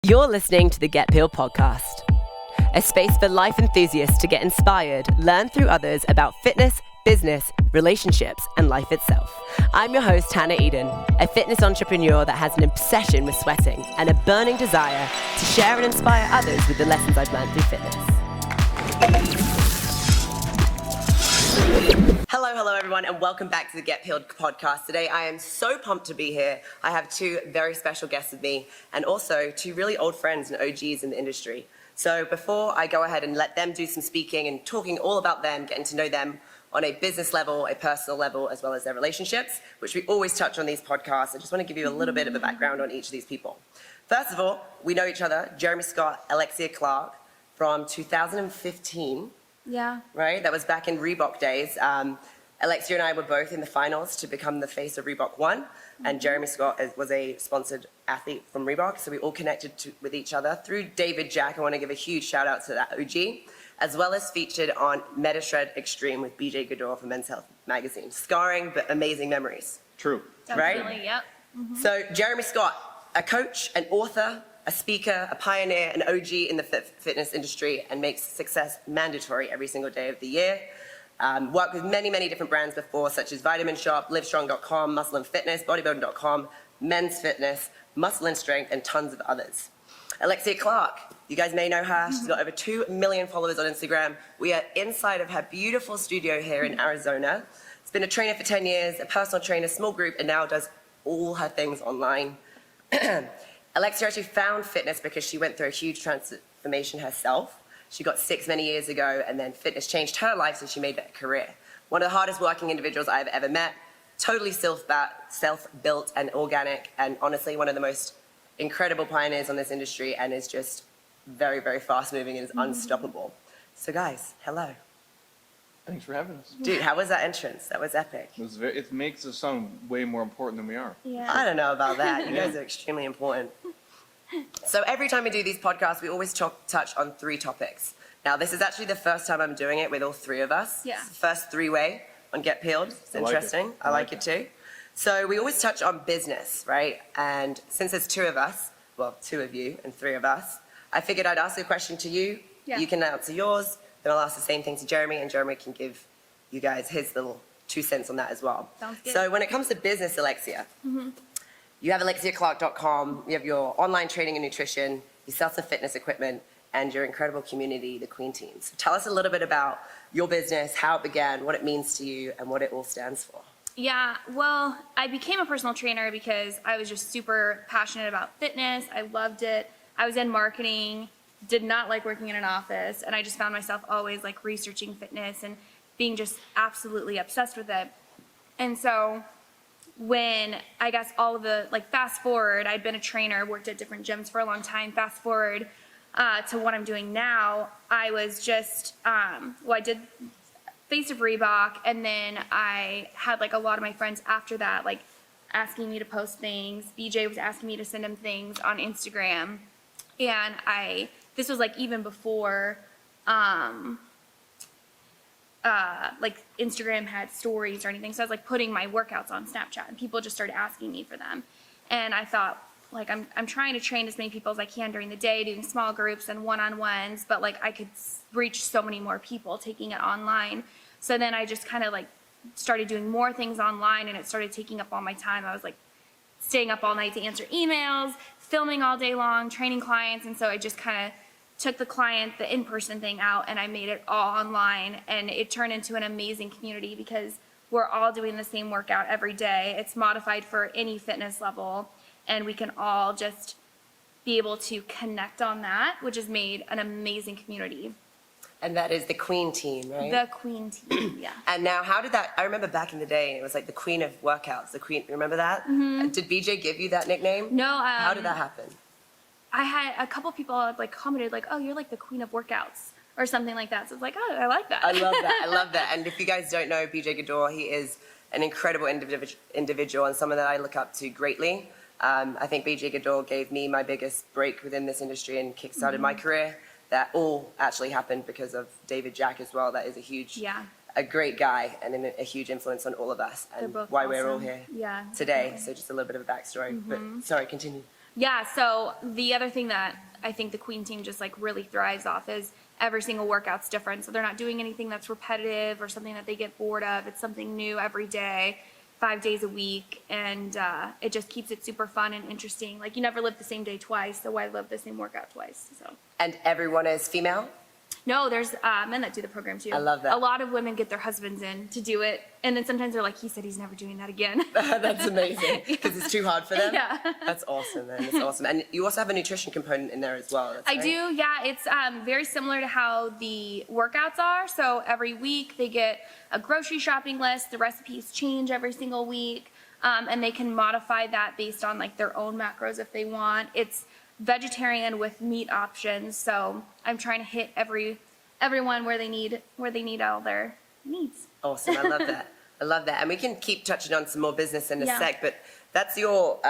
You're listening to the Get Peeled podcast, a space for life enthusiasts to get inspired, learn through others about fitness, business, relationships, and life itself. I'm your host, Hannah Eden, a fitness entrepreneur that has an obsession with sweating and a burning desire to share and inspire others with the lessons I've learned through fitness. Hello everyone, and welcome back to the Get Peeled podcast. Today I am so pumped to be here. I have two very special guests with me and also two really old friends and OGs in the industry. So before I go ahead and let them do some speaking and talking all about them, getting to know them on a business level, a personal level, as well as their relationships, which we always touch on these podcasts, I just want to give you a little bit of a background on each of these people. First of all, we know each other, Jeremy Scott, Alexia Clark, from 2015. Yeah. Right? That was back in Reebok days. Alexia and I were both in the finals to become the face of Reebok ONE, and Jeremy Scott was a sponsored athlete from Reebok, so we all connected with each other through David Jack. I want to give a huge shout out to that OG, as well as featured on Metashred Extreme with BJ Gaddour for Men's Health magazine. Scarring but amazing memories. True. Definitely, Right? yep. So Jeremy Scott, a coach, an author, a speaker, a pioneer, an OG in the fitness industry, and makes success mandatory every single day of the year. Worked with many, many different brands before, such as Vitamin Shop, Livestrong.com, Muscle and Fitness, Bodybuilding.com, Men's Fitness, Muscle and Strength, and tons of others. Alexia Clark, you guys may know her. She's got over 2 million followers on Instagram. We are inside of her beautiful studio here in Arizona. She's been a trainer for 10 years, a personal trainer, small group, and now does all her things online. Alexia actually found fitness because she went through a huge transformation herself. She got sick many years ago, and then fitness changed her life, so she made that a career. One of the hardest working individuals I've ever met, totally self-built and organic, and honestly one of the most incredible pioneers on this industry, and is just very, very fast moving and is unstoppable. So guys, hello. Thanks for having us. Dude, how was that entrance? That was epic. It makes us sound way more important than we are. Yeah. I don't know about that. You guys are extremely important. So every time we do these podcasts, we always touch on 3 topics. Now, this is actually the first time I'm doing it with all 3 of us. Yeah. It's the first 3-way on Get Peeled. It's interesting. I like it too. So we always touch on business, right? And since there's 2 of us, well, 2 of you and 3 of us, I figured I'd ask a question to you. Yeah. You can answer yours. Then I'll ask the same thing to Jeremy, and Jeremy can give you guys his little 2 cents on that as well. Sounds good. So when it comes to business, Alexia, you have AlexiaClark.com, you have your online training and nutrition, you sell some fitness equipment, and your incredible community, the Queen Team. So tell us a little bit about your business, how it began, what it means to you, and what it all stands for. Yeah, well, I became a personal trainer because I was just super passionate about fitness. I loved it. I was in marketing, did not like working in an office, and I just found myself always like researching fitness and being just absolutely obsessed with it. And so when I guess all of the, like fast forward, I'd been a trainer, worked at different gyms for a long time, fast forward to what I'm doing now, I was just, I did Face of Reebok, and then I had like a lot of my friends after that, like asking me to post things. BJ was asking me to send him things on Instagram. And this was like even before, like Instagram had stories or anything. So I was like putting my workouts on Snapchat, and people just started asking me for them. And I thought, like, I'm trying to train as many people as I can during the day, doing small groups and one-on-ones, but like I could reach so many more people taking it online. So then I just kind of like started doing more things online, and it started taking up all my time. I was like staying up all night to answer emails, filming all day long, training clients. And so I just kind of took the in-person thing out, and I made it all online, and it turned into an amazing community because we're all doing the same workout every day. It's modified for any fitness level, and we can all just be able to connect on that, which has made an amazing community. And that is the Queen Team, right? The Queen Team, yeah. And now, how did that, I remember back in the day, it was like the Queen of Workouts, the Queen, remember that? Did BJ give you that nickname? No. How did that happen? I had a couple people like commented like, oh, you're like the Queen of Workouts or something like that. So it's like, oh, I like that. I love that. I love that. And if you guys don't know BJ Gaddour, he is an incredible individual and someone that I look up to greatly. I think BJ Gaddour gave me my biggest break within this industry and kickstarted my career. That all actually happened because of David Jack as well. That is a great guy and a huge influence on all of us and why we're all here today. So just a little bit of a backstory. But sorry, continue. Yeah, so the other thing that I think the Queen team just like really thrives off is every single workout's different. So they're not doing anything that's repetitive or something that they get bored of. It's something new every day, 5 days a week, and it just keeps it super fun and interesting. Like you never live the same day twice, so why live the same workout twice? So. And everyone is female? No, there's men that do the program too. I love that. A lot of women get their husbands in to do it, and then sometimes they're like, he said he's never doing that again. That's amazing, because it's too hard for them. Yeah. That's awesome, man. That's awesome. And you also have a nutrition component in there as well. That's I right? do, yeah. It's very similar to how the workouts are. So every week they get a grocery shopping list. The recipes change every single week, and they can modify that based on like their own macros if they want. It's vegetarian with meat options. So I'm trying to hit everyone where they need all their needs. Awesome. I love that. I love that. And we can keep touching on some more business in a Yeah. sec, but that's your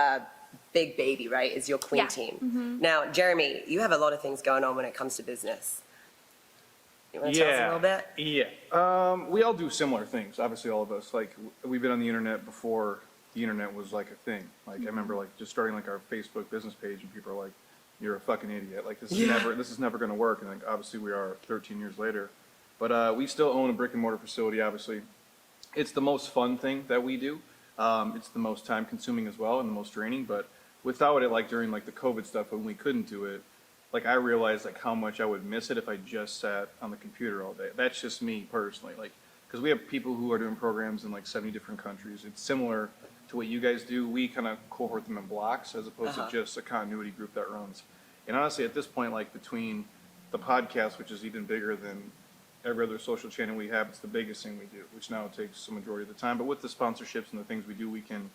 big baby, right? Is your Queen Yeah. team. Now, Jeremy, you have a lot of things going on when it comes to business. You want to tell us a little bit? Yeah. We all do similar things. Obviously, all of us. Like we've been on the internet before the internet was like a thing. Like I remember like just starting like our Facebook business page, and people are like, "You're a fucking idiot. Like this is never going to work." And like obviously we are 13 years later, but we still own a brick and mortar facility. Obviously, it's the most fun thing that we do. It's the most time consuming as well and the most draining. But without it, like during like the COVID stuff when we couldn't do it, like I realized like how much I would miss it if I just sat on the computer all day. That's just me personally. Like because we have people who are doing programs in like 70 different countries. It's similar to what you guys do. We kind of cohort them in blocks as opposed to just a continuity group that runs. And honestly, at this point, like between the podcast, which is even bigger than every other social channel we have, it's the biggest thing we do, which now takes the majority of the time. But with the sponsorships and the things we do, we can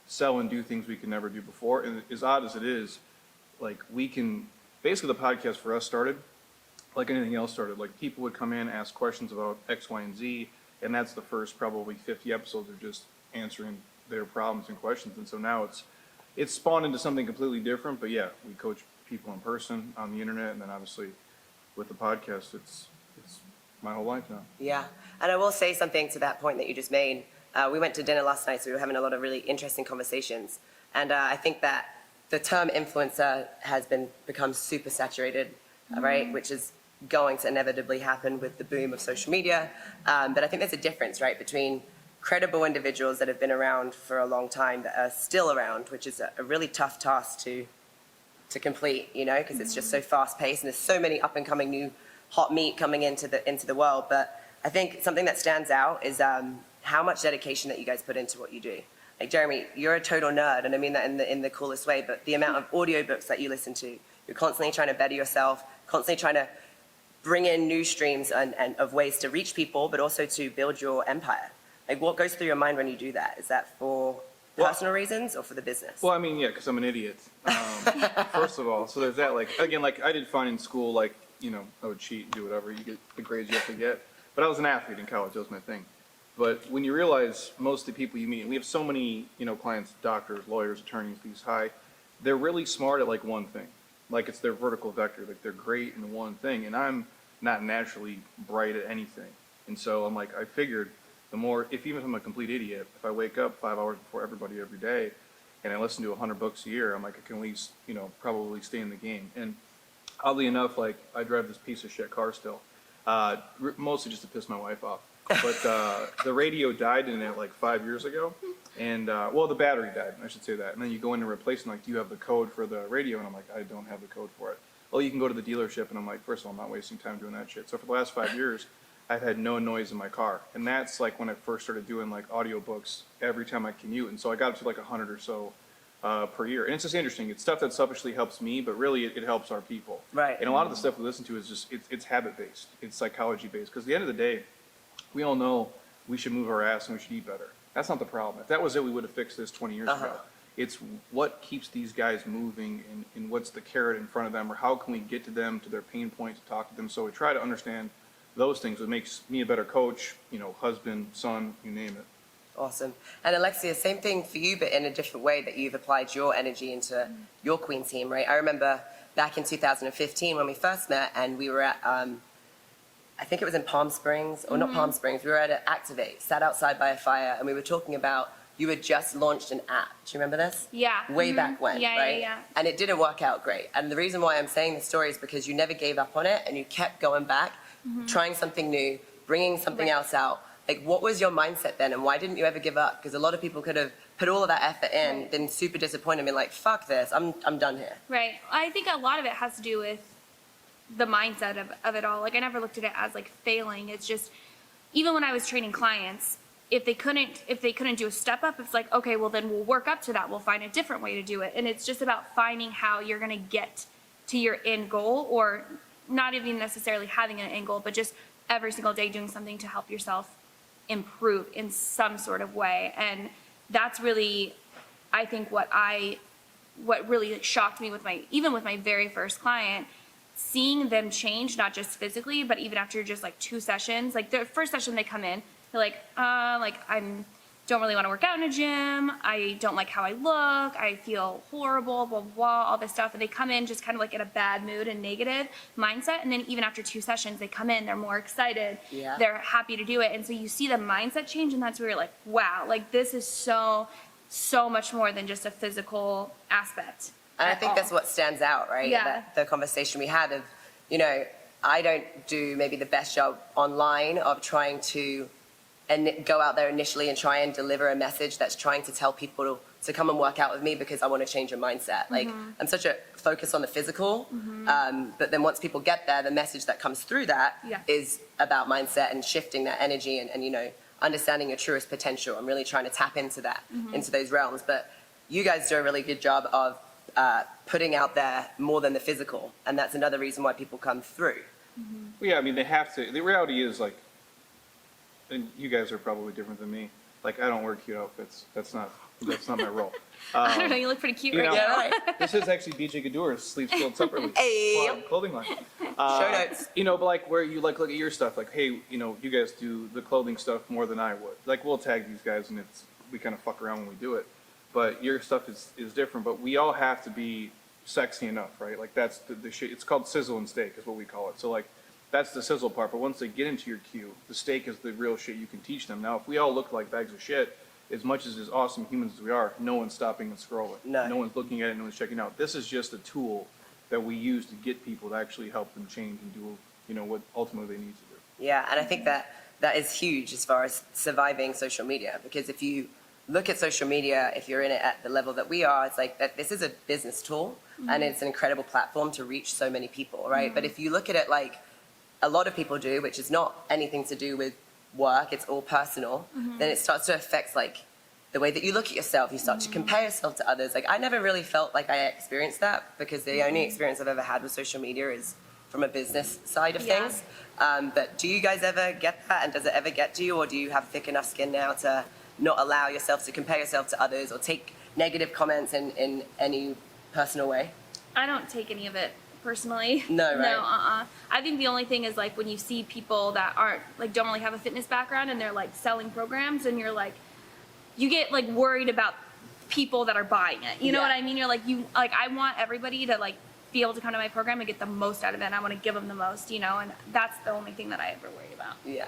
sell and do things we could never do before. And as odd as it is, like we can, basically the podcast for us started like anything else started. Like people would come in, ask questions about X, Y, and Z, and that's the first probably 50 episodes of just answering their problems and questions. And so now it's spawned into something completely different. But yeah, we coach people in person, on the internet, and then obviously with the podcast, it's my whole life now. Yeah. And I will say something to that point that you just made. We went to dinner last night, so we were having a lot of really interesting conversations. And I think that the term influencer has become super saturated, right? Which is going to inevitably happen with the boom of social media. But I think there's a difference, right, between credible individuals that have been around for a long time that are still around, which is a really tough task to complete, you know, because it's just so fast paced and there's so many up and coming new hot meat coming into the world. But I think something that stands out is how much dedication that you guys put into what you do. Like Jeremy, you're a total nerd, and I mean that in the coolest way, but the amount of audiobooks that you listen to, you're constantly trying to better yourself, constantly trying to bring in new streams and of ways to reach people, but also to build your empire. Like what goes through your mind when you do that? Is that for personal reasons or for the business? Well, I mean, yeah, because I'm an idiot. First of all, so there's that. Like again, like I did fine in school. Like you know, I would cheat and do whatever. You get the grades you have to get. But I was an athlete in college. That was my thing. But when you realize most of the people you meet, and we have so many, you know, clients, doctors, lawyers, attorneys, these high, they're really smart at like one thing. Like it's their vertical vector. Like they're great in one thing, and I'm not naturally bright at anything. And so I'm like, I figured the more, even if I'm a complete idiot, if I wake up 5 hours before everybody every day, and I listen to 100 books a year, I'm like, I can at least, you know, probably stay in the game. And oddly enough, like I drive this piece of shit car still, mostly just to piss my wife off. But the radio died in it like 5 years ago, and well, the battery died. I should say that. And then you go in and replace it. And like, do you have the code for the radio? And I'm like, I don't have the code for it. Well, you can go to the dealership, and I'm like, first of all, I'm not wasting time doing that shit. So for the last 5 years, I've had no noise in my car, and that's like when I first started doing like audiobooks every time I commute. And so I got up to like 100 or so per year. And it's just interesting. It's stuff that selfishly helps me, but really it helps our people. Right. And a lot of the stuff we listen to is just it's habit based. It's psychology based. Because at the end of the day, we all know we should move our ass and we should eat better. That's not the problem. If that was it, we would have fixed this 20 years ago. It's what keeps these guys moving, and what's the carrot in front of them, or how can we get to them, to their pain point, to talk to them. So we try to understand those things. It makes me a better coach, you know, husband, son, you name it. Awesome. And Alexia, same thing for you, but in a different way that you've applied your energy into your Queen team, right? I remember back in 2015 when we first met, and we were at, I think it was in Palm Springs, or not Palm Springs, we were at an Activate, sat outside by a fire, and we were talking about you had just launched an app. Do you remember this? Yeah. Way back when, Yeah, right? yeah. And it didn't work out great. And the reason why I'm saying this story is because you never gave up on it and you kept going back, trying something new, bringing something Right. else out. Like, what was your mindset then, and why didn't you ever give up? Because a lot of people could have put all of that effort in, Right. been super disappointed, and been like, fuck this, I'm done here. Right. I think a lot of it has to do with the mindset of it all. Like, I never looked at it as like failing. It's just, even when I was training clients, if they couldn't do a step up, it's like, okay, well then we'll work up to that. We'll find a different way to do it. And it's just about finding how you're going to get to your end goal, or not even necessarily having an end goal, but just every single day doing something to help yourself improve in some sort of way. And that's really, I think, what really shocked me with my very first client, seeing them change, not just physically, but even after just like 2 sessions. Like, the first session they come in, they're like, don't really want to work out in a gym. I don't like how I look. I feel horrible, blah, blah, blah, all this stuff. And they come in just kind of like in a bad mood and negative mindset. And then even after 2 sessions, they come in, they're more excited. Yeah. They're happy to do it. And so you see the mindset change, and that's where you're like, wow, like this is so much more than just a physical aspect. And I at think all. that's what stands out, right? Yeah. The conversation we had of, I don't do maybe the best job online of trying to go out there initially and try and deliver a message that's trying to tell people to come and work out with me because I want to change your mindset. Like, I'm such a focus on the physical, but then once people get there, the message that comes through that is about mindset and shifting that energy and understanding your truest potential. I'm really trying to tap into that, into those realms. But you guys do a really good job of putting out there more than the physical, and that's another reason why people come through. Well, yeah, I mean, they have to. The reality is, like, and you guys are probably different than me. Like, I don't wear cute outfits. That's not my role. I don't know, you look pretty cute you right know, now. Yeah, right. This is actually BJ Gaddour's Sleeves Filled Separately Hey. clothing line. Show notes. But like where you like look at your stuff, like, hey, you guys do the clothing stuff more than I would. Like, we'll tag these guys and we kind of fuck around when we do it. But your stuff is different. But we all have to be sexy enough, right? Like, that's the shit. It's called sizzle and steak is what we call it. So like, that's the sizzle part. But once they get into your queue, the steak is the real shit you can teach them. Now, if we all look like bags of shit, as much as awesome humans as we are, no one's stopping and scrolling. No one's looking at it, no one's checking out. This is just a tool that we use to get people to actually help them change and do, what ultimately they need to do. Yeah, and I think that is huge as far as surviving social media, because if you look at social media, if you're in it at the level that we are, it's like that this is a business tool and it's an incredible platform to reach so many people, right? But if you look at it like a lot of people do, which is not anything to do with work, it's all personal, then it starts to affect like the way that you look at yourself. You start to compare yourself to others. Like, I never really felt like I experienced that, because the only experience I've ever had with social media is from a business side of Yeah. things. But do you guys ever get that, and does it ever get to you, or do you have thick enough skin now to not allow yourself to compare yourself to others or take negative comments in any personal way? I don't take any of it personally. No, right? No, I think the only thing is like when you see people that aren't like don't really have a fitness background and they're like selling programs, and you're like, you get like worried about people that are buying it. You know Yeah. what I mean? You're like, I want everybody to like be able to come to my program and get the most out of it. And I want to give them the most, and that's the only thing that I ever worry about. Yeah.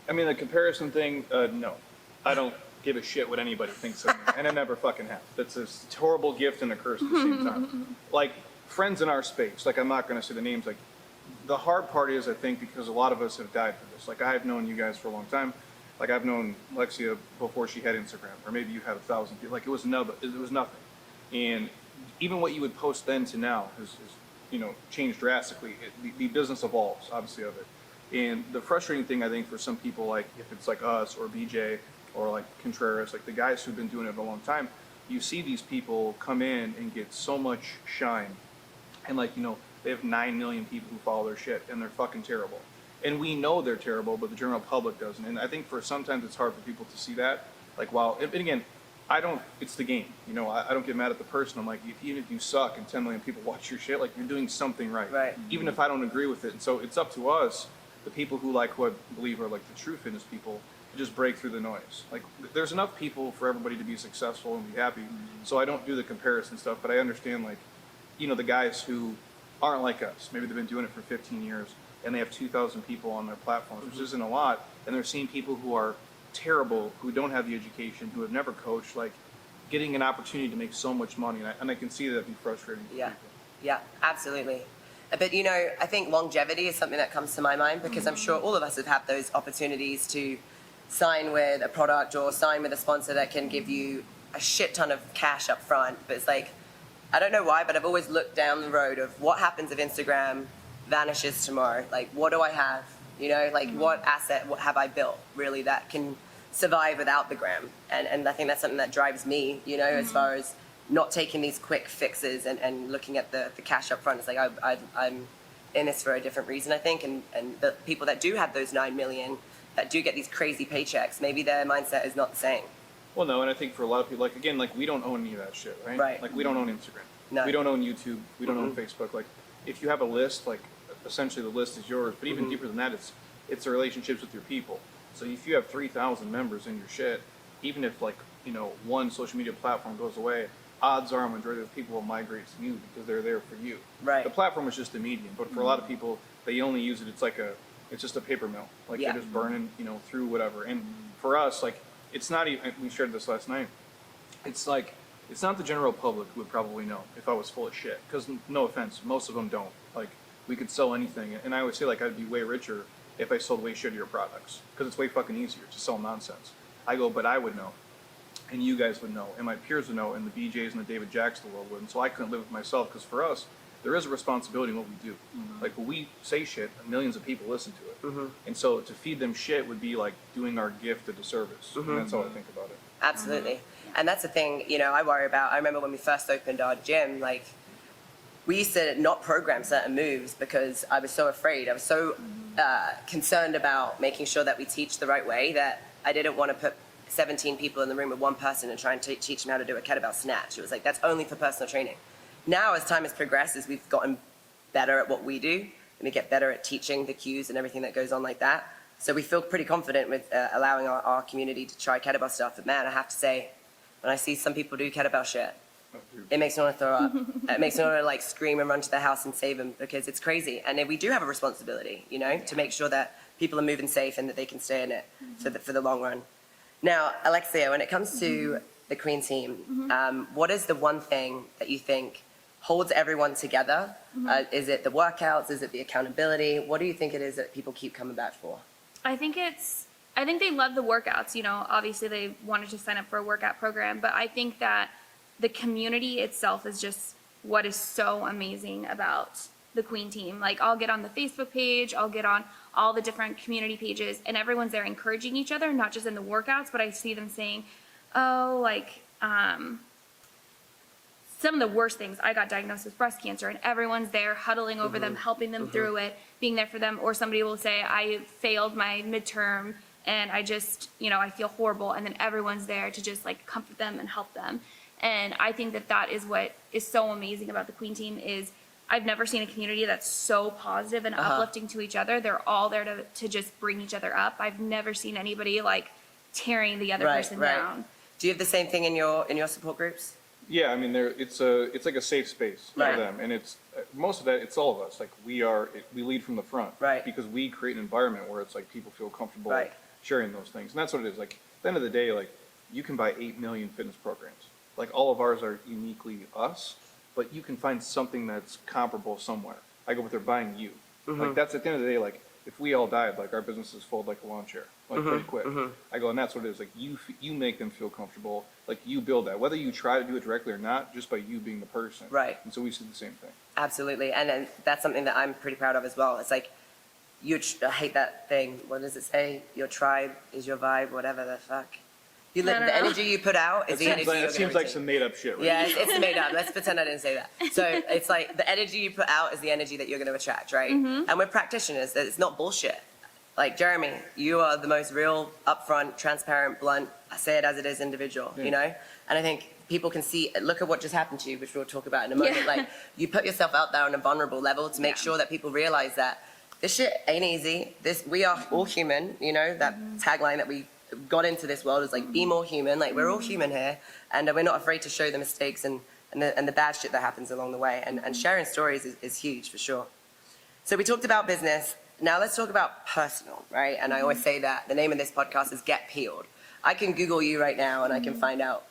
I mean, the comparison thing, no. I don't give a shit what anybody thinks of me, and I never fucking have. That's a horrible gift and a curse at the same time. Like, friends in our space, like, I'm not going to say the names, like, the hard part is, I think, because a lot of us have died for this. Like, I've known you guys for a long time. Like, I've known Alexia before she had Instagram, or maybe you had 1,000 people. Like, it was nothing. And even what you would post then to now has changed drastically. The business evolves, obviously, of it. And the frustrating thing, I think, for some people, like, if it's like us or BJ or like Contreras, like the guys who've been doing it for a long time, you see these people come in and get so much shine. And like, they have 9 million people who follow their shit, and they're fucking terrible. And we know they're terrible, but the general public doesn't. And I think sometimes it's hard for people to see that. Like, wow, and again, it's the game. I don't get mad at the person. I'm like, even if you suck and 10 million people watch your shit, like, you're doing something right. Right. Even if I don't agree with it. And so it's up to us, the people who I believe are like the true fitness people, to just break through the noise. Like, there's enough people for everybody to be successful and be happy. So I don't do the comparison stuff, but I understand, like, the guys who aren't like us. Maybe they've been doing it for 15 years and they have 2,000 people on their platforms, which isn't a lot. And they're seeing people who are terrible, who don't have the education, who have never coached, like getting an opportunity to make so much money, and I can see that be frustrating for Yeah, people. yeah, absolutely. But you know, I think longevity is something that comes to my mind because I'm sure all of us have had those opportunities to sign with a product or sign with a sponsor that can give you a shit ton of cash up front. But it's like, I don't know why, but I've always looked down the road of what happens if Instagram vanishes tomorrow. Like, what do I have? You know, like what asset, what have I built really that can survive without the gram? And I think that's something that drives me, you know, as far as not taking these quick fixes and looking at the cash up front. It's like I'm in this for a different reason, I think. And the people that do have those 9 million, that do get these crazy paychecks, maybe their mindset is not the same. Well, no, and I think for a lot of people, like, again, like, we don't own any of that shit, right? Right. Like, we don't own Instagram. No. We don't own YouTube. We don't own Facebook. Like, if you have a list, like, essentially the list is yours. But even deeper than that, it's the relationships with your people. So if you have 3,000 members in your shit, even if, like, you know, one social media platform goes away, odds are a majority of people will migrate to you because they're there for you. Right. The platform is just a medium, but for a lot of people, they only use it. It's just a paper mill. Like, Yeah. they're just burning, you know, through whatever. And for us, like, it's not even. We shared this last night. It's like, it's not the general public who would probably know if I was full of shit. Because, no offense, most of them don't. Like, we could sell anything, and I would say, like, I'd be way richer if I sold way shittier products, because it's way fucking easier to sell nonsense. I go, but I would know, and you guys would know, and my peers would know, and the BJs and the David Jacks of the world would, and so I couldn't live with myself, because for us, there is a responsibility in what we do. Like, when we say shit, millions of people listen to it, and so to feed them shit would be like doing our gift a disservice, and that's how I think about it. Absolutely. And that's the thing, you know, I worry about. I remember when we first opened our gym, like, we used to not program certain moves because I was so afraid. I was so concerned about making sure that we teach the right way that I didn't want to put 17 people in the room with one person and try and teach them how to do a kettlebell snatch. It was like, that's only for personal training. Now, as time has progressed, as we've gotten better at what we do, and we get better at teaching the cues and everything that goes on like that. So we feel pretty confident with allowing our community to try kettlebell stuff. But man, I have to say, when I see some people do kettlebell shit, it makes me want to throw up. It makes me want to like scream and run to their house and save them because it's crazy. And then we do have a responsibility, you know, to make sure that people are moving safe and that they can stay in it for the long run. Now, Alexia, when it comes to the Queen team, what is the one thing that you think holds everyone together? Is it the workouts? Is it the accountability? What do you think it is that people keep coming back for? I think they love the workouts. You know, obviously they wanted to sign up for a workout program, but I think that the community itself is just what is so amazing about the Queen team. Like, I'll get on the Facebook page, I'll get on all the different community pages, and everyone's there encouraging each other, not just in the workouts, but I see them saying, oh, like, some of the worst things, I got diagnosed with breast cancer, and everyone's there huddling over them, helping them through it, being there for them. Or somebody will say, I failed my midterm, and I just, you know, I feel horrible. And then everyone's there to just, like, comfort them and help them. And I think that that is what is so amazing about the Queen team is I've never seen a community that's so positive and uplifting to each other. They're all there to just bring each other up. I've never seen anybody, like, tearing the other person down. Do you have the same thing in your support groups? Yeah, I mean, it's like a safe space for them, and it's most of that. It's all of us. Like, we lead from the front, Right. Because we create an environment where it's like people feel comfortable Right. sharing those things, and that's what it is. Like, at the end of the day, like, you can buy 8 million fitness programs. Like, all of ours are uniquely us, but you can find something that's comparable somewhere. I go, but they're buying you. Like, that's at the end of the day. Like, if we all died, like, our businesses fold like a lawn chair, like, pretty quick. I go, and that's what it is. Like, you make them feel comfortable. Like, you build that, whether you try to do it directly or not, just by you being the person. Right. And so we see the same thing. Absolutely, and that's something that I'm pretty proud of as well. It's like, I hate that thing. What does it say? Your tribe is your vibe, whatever the fuck. You live, the energy you put out is the energy you're That gonna seems like receive. some made up shit, right? Yeah, it's made up. Let's pretend I didn't say that. So it's like the energy you put out is the energy that you're going to attract, right? And we're practitioners. It's not bullshit. Like, Jeremy, you are the most real, upfront, transparent, blunt, I say it as it is individual, you know? And I think people can see, look at what just happened to you, which we'll talk about in a moment. Yeah. Like, you put yourself out there on a vulnerable level to make sure that people realize that this shit ain't easy. We are all human, you know? That tagline that we got into this world is like, be more human. Like, we're all human here, and we're not afraid to show the mistakes and the bad shit that happens along the way. And sharing stories is huge for sure. So we talked about business. Now let's talk about personal, right? And I always say that the name of this podcast is Get Peeled. I can Google you right now and I can find out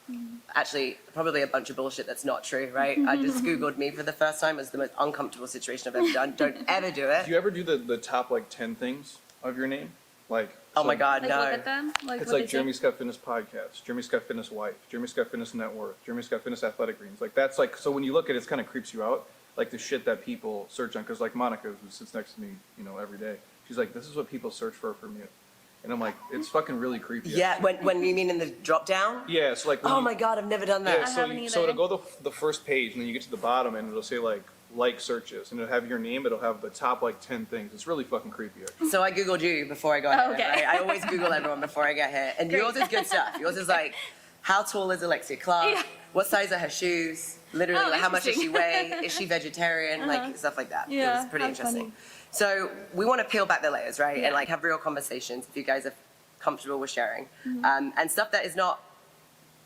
actually probably a bunch of bullshit that's not true, right? I just Googled me for the first time. It was the most uncomfortable situation I've ever done. Don't ever do it. Do you ever do the top like 10 things of your name? Like, Oh my God, Like no. look at them. Like it's what like they Jeremy say. Scott Fitness Podcast, Jeremy Scott Fitness Wife, Jeremy Scott Fitness Net Worth, Jeremy Scott Fitness Athletic Greens. Like that's like, so when you look at it, it kind of creeps you out. Like the shit that people search on. Cause like Monica, who sits next to me, you know, every day, she's like, this is what people search for from you. And I'm like, it's fucking really creepy. Yeah, when you mean in the drop down? Yeah, so like when Oh you- my God, I've never done that. Yeah, I haven't so either. it'll go the first page and then you get to the bottom and it'll say like searches and it'll have your name, it'll have the top like 10 things. It's really fucking creepy. So I Googled you before I got here, Okay. right? I always Google everyone before I get here. And Great. yours is good stuff. Yours is like, how tall is Alexia Clark? Yeah. What size are her shoes? Literally, Oh, like, how much does she interesting. weigh? Is she vegetarian? Like, stuff like that. Yeah, It was pretty how interesting. funny. So we want to peel back the layers, right? Yeah. And like have real conversations if you guys are comfortable with sharing. And stuff that is not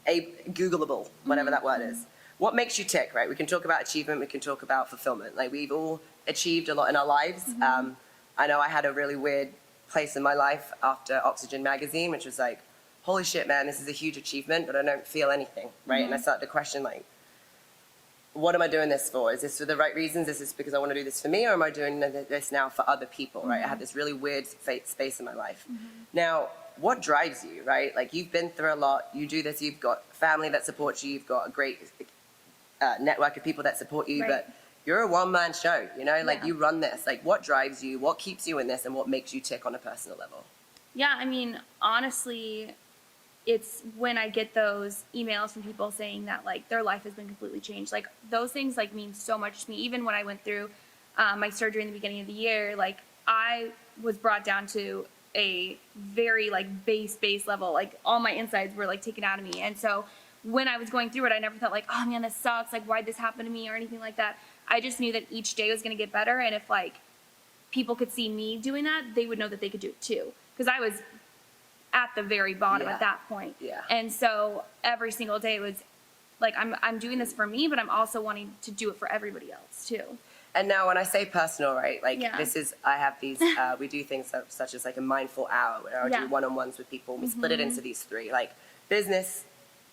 Googleable, whatever that word is. What makes you tick, right? We can talk about achievement, we can talk about fulfillment. Like we've all achieved a lot in our lives. I know I had a really weird place in my life after Oxygen magazine, which was like, holy shit, man, this is a huge achievement, but I don't feel anything, right? And I started to question like, what am I doing this for? Is this for the right reasons? Is this because I want to do this for me, or am I doing this now for other people, right? I had this really weird space in my life. Now, what drives you, right? Like you've been through a lot, you do this, you've got family that supports you, you've got a great network of people that support you, Right. but you're a one-man show, you know? Like Yeah. you run this. Like what drives you? What keeps you in this? And what makes you tick on a personal level? Yeah, I mean, honestly, it's when I get those emails from people saying that like their life has been completely changed. Like those things like mean so much to me. Even when I went through my surgery in the beginning of the year, like I was brought down to a very like base level. Like all my insides were like taken out of me. And so when I was going through it, I never thought like, oh man, this sucks. Like why'd this happen to me or anything like that. I just knew that each day was going to get better. And if like people could see me doing that, they would know that they could do it too. Because I was at the very bottom Yeah. at that point. Yeah. And so every single day was like, I'm doing this for me, but I'm also wanting to do it for everybody else too. And now when I say personal, right, like Yeah. this is, I have these, we do things such as like a mindful hour where I Yeah. do one-on-ones with people and we split it into these three, like business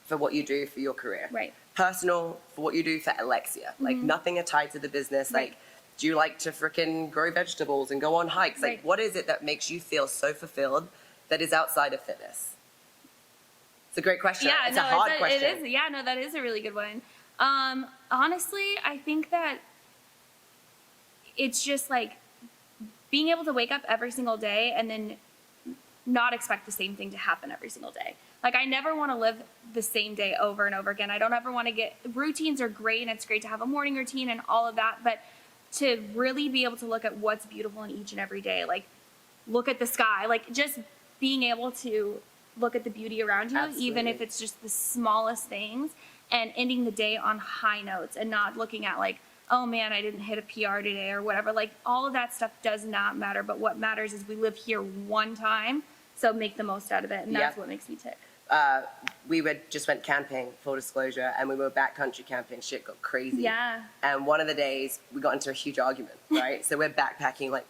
for what you do for your career. Right. Personal for what you do for Alexia. Like nothing are tied to the business. Right. Like, do you like to frickin' grow vegetables and go on hikes? Like, Right. what is it that makes you feel so fulfilled that is outside of fitness? It's a great question. Yeah, it's no, a hard it question. is. Yeah, no, that is a really good one. Honestly, I think that it's just like being able to wake up every single day and then not expect the same thing to happen every single day. Like I never want to live the same day over and over again. I don't ever want to get, routines are great and it's great to have a morning routine and all of that, but to really be able to look at what's beautiful in each and every day, like look at the sky, like just being able to look at the beauty around you, even if Absolutely. it's just the smallest things, and ending the day on high notes and not looking at like, oh man, I didn't hit a PR today or whatever. Like all of that stuff does not matter, but what matters is we live here one time, so make the most out of it, and that's Yeah. what makes me tick. We just went camping, full disclosure, and we were backcountry camping. Shit got crazy. Yeah. And one of the days, we got into a huge argument, right? So we're backpacking, like,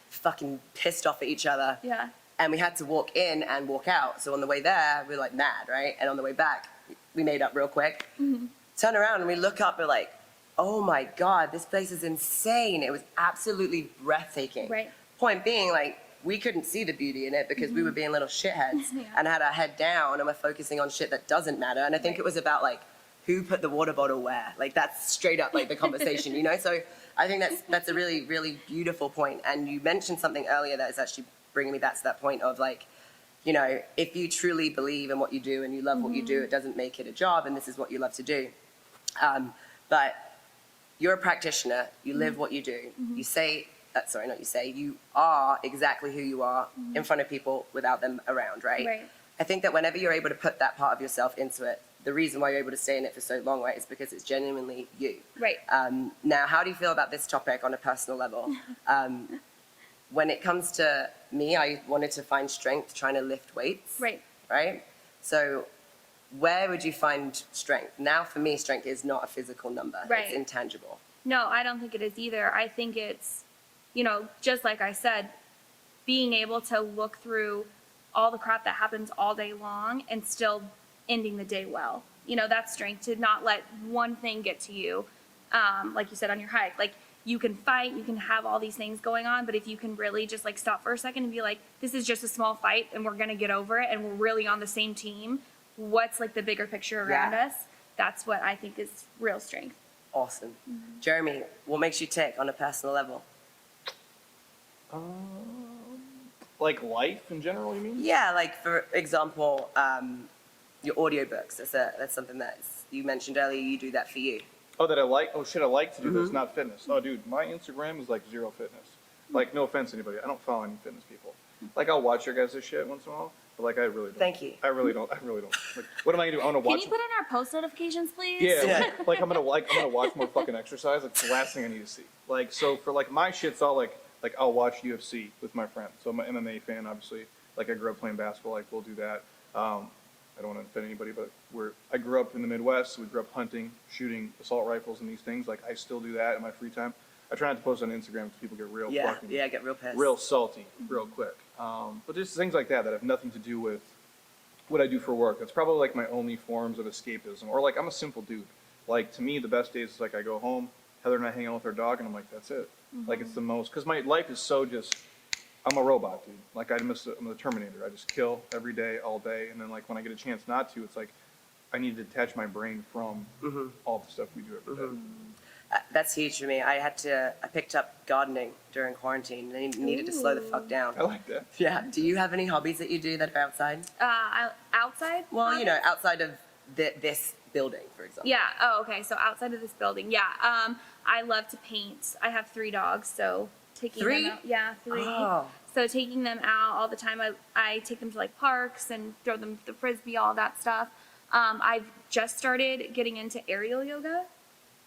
fucking pissed off at each other. Yeah. And we had to walk in and walk out. So on the way there, we were like mad, right? And on the way back, we made up real quick. Turn around and we look up, we're like, oh my God, this place is insane. It was absolutely breathtaking. Right. Point being, like, we couldn't see the beauty in it because we were being little shitheads Yeah. and had our head down and we're focusing on shit that doesn't matter. And I think it was about like, who put the water bottle where? Like that's straight up like the conversation, you know? So I think that's a really, really beautiful point. And you mentioned something earlier that is actually bringing me back to that point of like, you know, if you truly believe in what you do and you love what you do, it doesn't make it a job and this is what you love to do. But you're a practitioner, you live what you do, you say, you are exactly who you are in front of people without them around, right? Right. I think that whenever you're able to put that part of yourself into it, the reason why you're able to stay in it for so long, right, is because it's genuinely you. Right. Now, how do you feel about this topic on a personal level? When it comes to me, I wanted to find strength trying to lift weights. Right. Right? So where would you find strength? Now, for me, strength is not a physical number. Right. It's intangible. No, I don't think it is either. I think it's, you know, just like I said, being able to look through all the crap that happens all day long and still ending the day well. You know, that's strength, to not let one thing get to you. Like you said on your hike, like you can fight, you can have all these things going on, but if you can really just like stop for a second and be like, this is just a small fight and we're gonna get over it and we're really on the same team, what's like the bigger picture around us, that's what I think is real strength. Awesome. Jeremy, what makes you tick on a personal level? Like life in general, you mean? Yeah, like for example, your audiobooks. That's something that you mentioned earlier. You do that for you. Oh, that I like. Oh shit, I like to do this, not fitness. Oh, dude, my Instagram is like zero fitness. Like, no offense to anybody, I don't follow any fitness people. Like, I'll watch your guys' shit once in a while, but like, I really don't. Thank you. I really don't. Like, what am I gonna do? I wanna watch. Can you put on our post notifications, please? Yeah, like I'm gonna watch more fucking exercise. Like, it's the last thing I need to see. Like, so for like my shit's all like I'll watch UFC with my friends. So I'm an MMA fan, obviously. Like, I grew up playing basketball. Like, we'll do that. I don't want to offend anybody, but I grew up in the Midwest. So we grew up hunting, shooting assault rifles and these things. Like, I still do that in my free time. I try not to post on Instagram because people get real fucking, get real pissed. real salty, real quick. But just things like that have nothing to do with what I do for work. That's probably like my only forms of escapism. Or like, I'm a simple dude. Like, to me, the best days is like I go home, Heather and I hang out with our dog, and I'm like, that's it. Like, it's the most, because my life is so just, I'm a robot, dude. Like, I'm the Terminator. I just kill every day, all day. And then, like, when I get a chance not to, it's like I need to detach my brain from all the stuff we do every day. That's huge for me. I picked up gardening during quarantine, and I needed to slow the fuck down. I like that. Yeah. Do you have any hobbies that you do that are outside? Outside? Well, you know, outside of this building, for example. Yeah. Oh, okay. So outside of this building, yeah. I love to paint. I have 3 dogs, so taking Three? them out. Yeah, 3. Oh. So taking them out all the time. I take them to like parks and throw them the frisbee, all that stuff. I've just started getting into aerial yoga.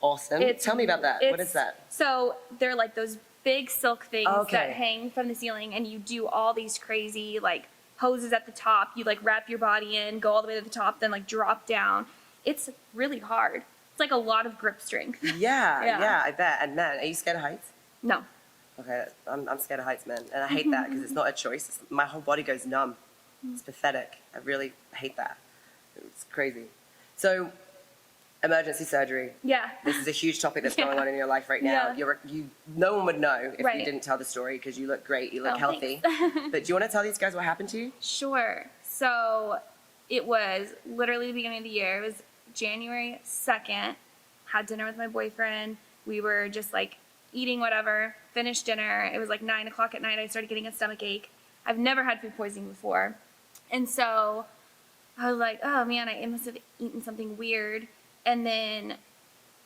Awesome. Tell me about that. What is that? So they're like those big silk things Okay. that hang from the ceiling, and you do all these crazy like hoses at the top. You like wrap your body in, go all the way to the top, then like drop down. It's really hard. It's like a lot of grip strength. Yeah, I bet. And man, are you scared of heights? No. Okay, I'm scared of heights, man. And I hate that because it's not a choice. My whole body goes numb. It's pathetic. I really hate that. It's crazy. So, emergency surgery. Yeah. This is a huge topic that's going on in your life right now. Yeah. No one would know if Right. you didn't tell the story because you look great, you look Oh, healthy. thanks. But do you want to tell these guys what happened to you? Sure. So it was literally the beginning of the year. It was January 2nd. Had dinner with my boyfriend. We were just like eating whatever, finished dinner. It was like 9 o'clock at night. I started getting a stomach ache. I've never had food poisoning before. And so I was like, oh man, I must have eaten something weird. And then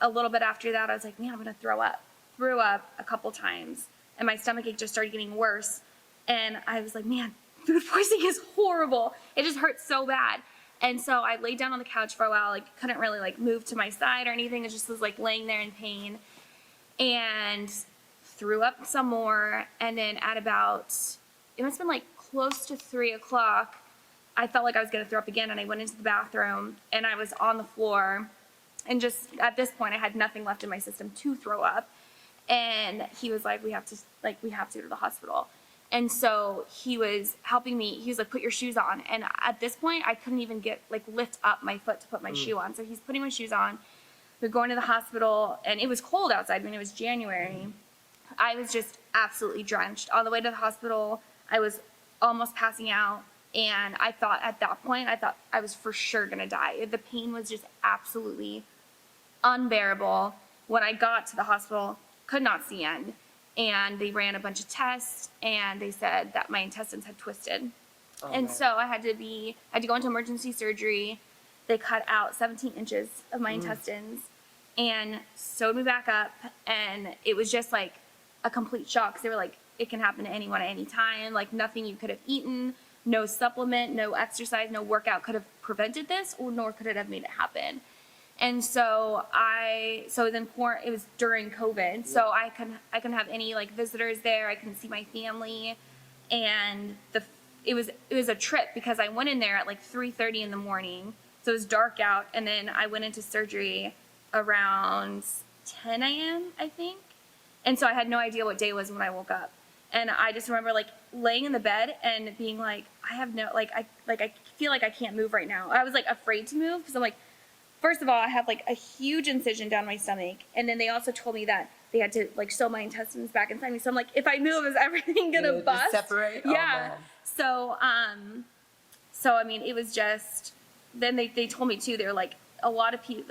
a little bit after that, I was like, man, I'm going to throw up. Threw up a couple times. And my stomach ache just started getting worse. And I was like, man, food poisoning is horrible. It just hurts so bad. And so I laid down on the couch for a while, like couldn't really like move to my side or anything. It just was like laying there in pain. And threw up some more. And then at about, it must have been like close to 3 o'clock, I felt like I was going to throw up again. And I went into the bathroom and I was on the floor. And just at this point, I had nothing left in my system to throw up. And he was like, we have to go to the hospital. And so he was helping me. He was like, put your shoes on. And at this point, I couldn't even lift up my foot to put my shoe on. So he's putting my shoes on. We're going to the hospital, and it was cold outside when it was January. I was just absolutely drenched. On the way to the hospital, I was almost passing out. And I thought at that point, I was for sure going to die. The pain was just absolutely unbearable. When I got to the hospital, could not see end. And they ran a bunch of tests, and they said that my intestines had twisted. Oh, and man. So I had to go into emergency surgery. They cut out 17 inches of my intestines and sewed me back up. And it was just like a complete shock. 'Cause they were like, it can happen to anyone at any time. Like nothing you could have eaten, no supplement, no exercise, no workout could have prevented this, or nor could it have made it happen. And so it was during COVID, so I couldn't have any like visitors there. I couldn't see my family, and it was a trip because I went in there at like 3:30 in the morning, so it was dark out, and then I went into surgery around 10 a.m. I think, and so I had no idea what day it was when I woke up. And I just remember like laying in the bed and being like, I have no, I feel like I can't move right now. I was like afraid to move because I'm like, first of all, I have like a huge incision down my stomach. And then they also told me that they had to like sew my intestines back inside me. So I'm like, if I move, is everything gonna bust? Just separate? Oh, Yeah. man. So I mean, it was just, then they told me too, they're like, a lot of people,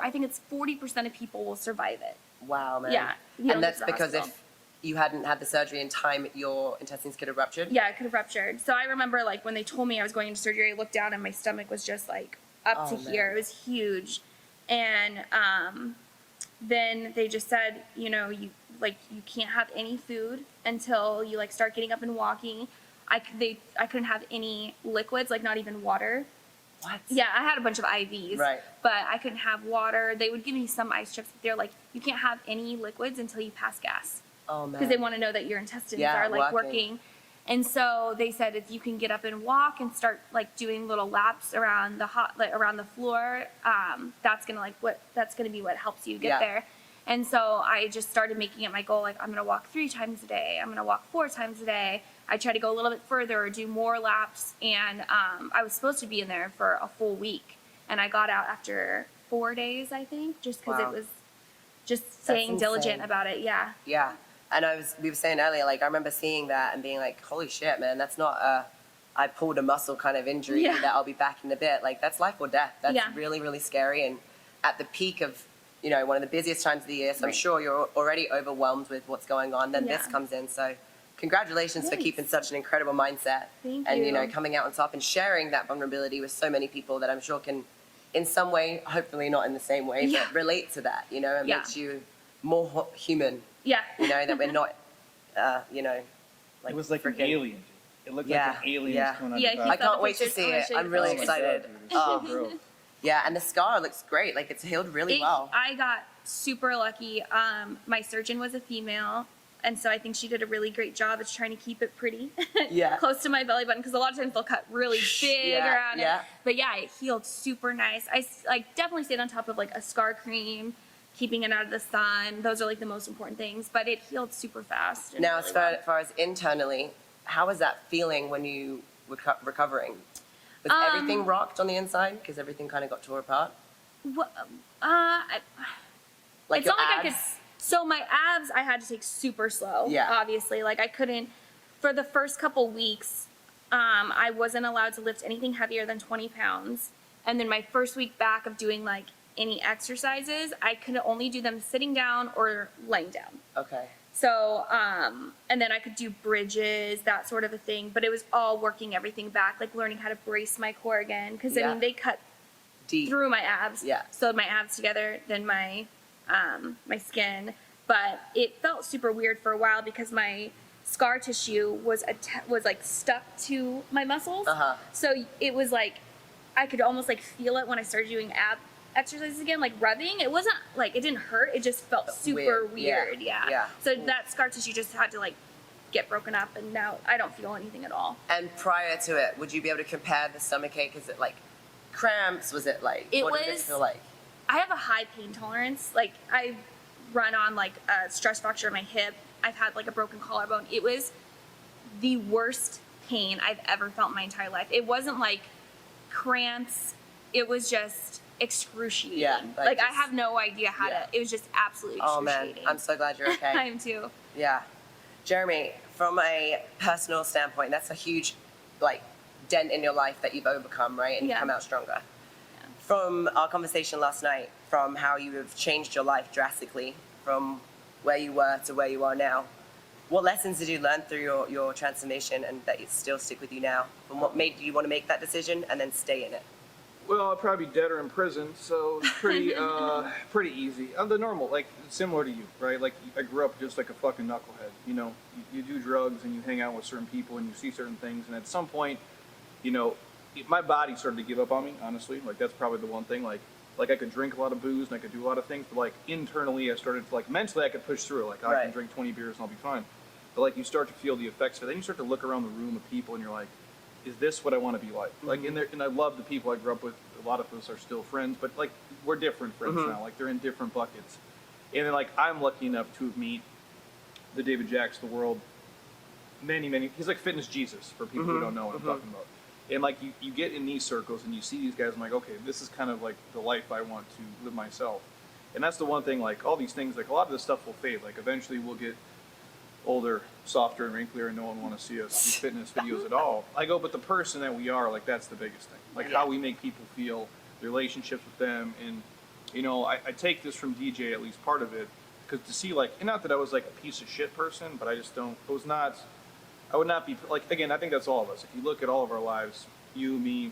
I think it's 40% of people will survive it. Wow, man. Yeah. You don't And that's get to the because hospital. if you hadn't had the surgery in time, your intestines could have ruptured? Yeah, it could have ruptured. So I remember like when they told me I was going into surgery, I looked down and my stomach was just like up to Oh, here. man. It was huge. And then they just said, you know, you can't have any food until you like start getting up and walking. I couldn't have any liquids, like not even water. What? Yeah, I had a bunch of IVs. Right. But I couldn't have water. They would give me some ice chips, but they're like, you can't have any liquids until you pass gas. Oh, man. Because they want to know that your intestines Yeah, are like working. working. And so they said if you can get up and walk and start like doing little laps around around the floor, that's gonna be what helps you get Yeah. there. And so I just started making it my goal, like I'm gonna walk 3 times a day, I'm gonna walk 4 times a day. I try to go a little bit further or do more laps, and I was supposed to be in there for a full week, and I got out after 4 days, I think, just because Wow. it was just staying diligent insane. about it. Yeah. Yeah. And we were saying earlier, like, I remember seeing that and being like, holy shit, man, that's not I pulled a muscle kind of injury Yeah. that I'll be back in a bit. Like, that's life or death. That's Yeah. really, really scary. And at the peak of, you know, one of the busiest times of the year, so I'm Right. sure you're already overwhelmed with what's going on. Then this Yeah. comes in. So congratulations for Thanks. keeping such an incredible mindset. Thank and, you know, you. coming out on top and sharing that vulnerability with so many people that I'm sure can, in some way, hopefully not in the same way, Yeah. but relate to that, you know, and Yeah. makes you more human, Yeah. you know, that we're not, you know, like It was like an freaking- alien. It looked Yeah, like an alien yeah. coming out Yeah, of he the I back. found can't wait to pictures. see I'm gonna it. show you I'm really the excited. Dude, it's Oh. so gross. Yeah, and the scar looks great. Like, it's healed really well. I got super lucky. My surgeon was a female, and so I think she did a really great job of trying to keep it pretty Yeah. close to my belly button, because a lot of times they'll cut really big Yeah, around yeah. it. But yeah, it healed super nice. I like definitely stayed on top of like a scar cream, keeping it out of the sun. Those are like the most important things. But it healed super fast. and Now, really as well. far as internally, how was that feeling when you were recovering? Was everything rocked on the inside? Because everything kind of got tore apart? Like It's your not like I could. abs? So my abs, I had to take super slow. Yeah. Obviously, like I couldn't. For the first couple weeks, I wasn't allowed to lift anything heavier than 20 pounds. And then my first week back of doing like any exercises, I could only do them sitting down or laying down. Okay. So, and then I could do bridges, that sort of a thing. But it was all working everything back, like learning how to brace my core again. Because I Yeah. mean, they cut Deep. through my abs. Yeah. Sewed my abs together, then my my skin. But it felt super weird for a while because my scar tissue was like stuck to my muscles. Uh-huh. So it was like I could almost like feel it when I started doing ab exercises again, like rubbing. It wasn't like it didn't hurt. It just felt super Weird. Yeah. weird. Yeah. Yeah. So that scar tissue just had to like get broken up, and now I don't feel anything at all. And prior to it, would you be able to compare the stomach ache? Is it like cramps? Was it like, It what did it was- feel like? I have a high pain tolerance. Like I've run on like a stress fracture in my hip. I've had like a broken collarbone. It was the worst pain I've ever felt in my entire life. It wasn't like cramps. It was just excruciating. Yeah, like I just- have no idea how yeah. to. It was just absolutely Oh, man. excruciating. I'm so glad you're okay. I am too. Yeah. Jeremy, from a personal standpoint, that's a huge, like, dent in your life that you've overcome, right? And you've Yeah. come out stronger. From our conversation last night, from how you have changed your life drastically from where you were to where you are now, what lessons did you learn through your transformation and that still stick with you now? And what made you want to make that decision and then stay in it? Well, I'd probably be dead or in prison, so it's pretty, pretty easy. The normal, like, similar to you, right? Like, I grew up just like a fucking knucklehead. You know, you do drugs and you hang out with certain people and you see certain things, and at some point, you know, my body started to give up on me, honestly. Like, that's probably the one thing. Like I could drink a lot of booze and I could do a lot of things, but, like, internally I started to, like, mentally I could push through. Like, I Right. can drink 20 beers and I'll be fine. But, like, you start to feel the effects of it. Then you start to look around the room of people and you're like, is this what I want to be like? Like, in there, and I love the people I grew up with. A lot of us are still friends, but, like, we're different friends now. Like, they're in different buckets. And then, like, I'm lucky enough to meet the David Jacks of the world many, he's like fitness Jesus for people who don't know what I'm talking about. And like you get in these circles and you see these guys, I'm like, okay, this is kind of like the life I want to live myself. And that's the one thing, like all these things, like a lot of this stuff will fade. Like eventually we'll get older, softer, and wrinklier, and no one want to see us do fitness videos at all. I go, but the person that we are, like that's the biggest thing. Like how we make people feel, the relationships with them. And, you know, I take this from DJ, at least part of it, because to see like, and not that I was like a piece of shit person, but I just don't, I would not be, like, again, I think that's all of us. If you look at all of our lives, you, me,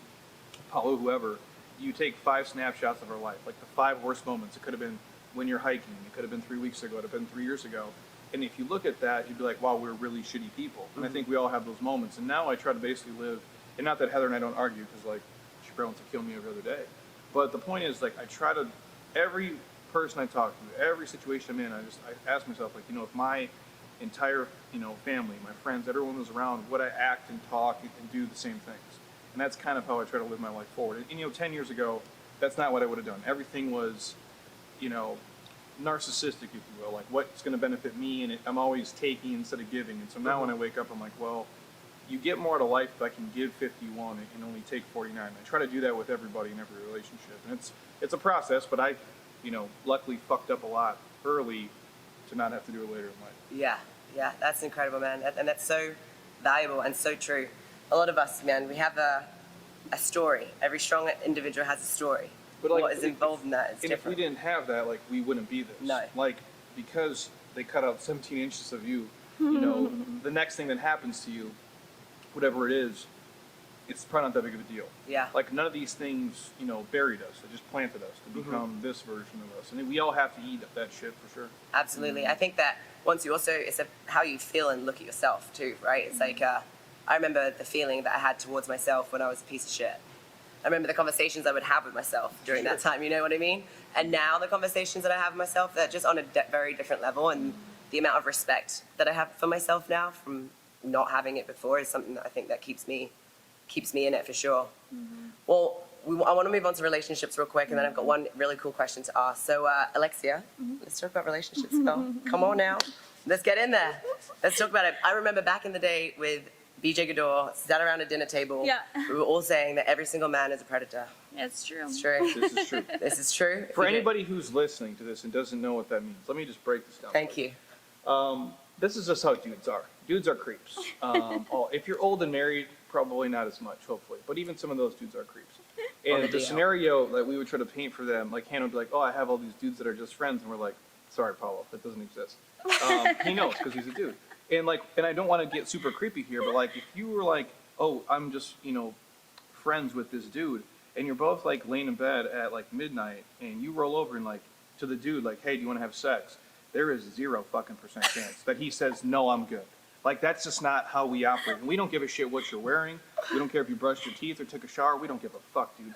Paulo, whoever, you take 5 snapshots of our life, like the 5 worst moments. It could have been when you're hiking. It could have been 3 weeks ago. It could have been 3 years ago. And if you look at that, you'd be like, wow, we're really shitty people. And I think we all have those moments. And now I try to basically live, and not that Heather and I don't argue, because like she probably wants to kill me every other day. But the point is, like, I try to, every person I talk to, every situation I'm in, I ask myself, like, you know, if my entire, you know, family, my friends, everyone was around, would I act and talk and do the same things? And that's kind of how I try to live my life forward. And you know, 10 years ago, that's not what I would have done. Everything was, you know, narcissistic, if you will, like what's going to benefit me, and I'm always taking instead of giving. And so now when I wake up, I'm like, well, you get more out of life if I can give 51 and only take 49. I try to do that with everybody in every relationship, and it's a process, but I, you know, luckily fucked up a lot early to not have to do it later in life. Yeah, that's incredible, man, and that's so valuable and so true. A lot of us, man, we have a story. Every strong individual has a story. But like, what is involved in that is different. If we didn't have that, like, we wouldn't be this. No. Like, because they cut out 17 inches of you, you know, the next thing that happens to you, whatever it is, it's probably not that big of a deal. Yeah. Like, none of these things, you know, buried us. They just planted us to become this version of us. And we all have to eat that shit, for sure. Absolutely. I think that once you also, it's how you feel and look at yourself, too, right? It's like, I remember the feeling that I had towards myself when I was a piece of shit. I remember the conversations I would have with myself during that time, you know what I mean? And now the conversations that I have with myself, they're just on a very different level, and the amount of respect that I have for myself now from not having it before is something that I think that keeps me in it for sure. Well, I want to move on to relationships real quick, and then I've got one really cool question to ask. So, Alexia, let's talk about relationships, girl. Come on now. Let's get in there. Let's talk about it. I remember back in the day with BJ Gaddour, sat around a dinner table. Yeah. We were all saying that every single man is a predator. It's true. It's true. This is true. This is true. For anybody who's listening to this and doesn't know what that means, let me just break this down. Thank you. This is just how dudes are. Dudes are creeps. If you're old and married, probably not as much, hopefully. But even some of those dudes are creeps. And the scenario that we would try to paint for them, like Hannah would be like, oh, I have all these dudes that are just friends. And we're like, sorry, Paulo, that doesn't exist. He knows because he's a dude. And like, and I don't want to get super creepy here, but like, if you were like, oh, I'm just, you know, friends with this dude, and you're both like laying in bed at like midnight, and you roll over and like to the dude, like, hey, do you want to have sex? There is 0% chance that he says, no, I'm good. Like, that's just not how we operate. And we don't give a shit what you're wearing. We don't care if you brushed your teeth or took a shower. We don't give a fuck, dude.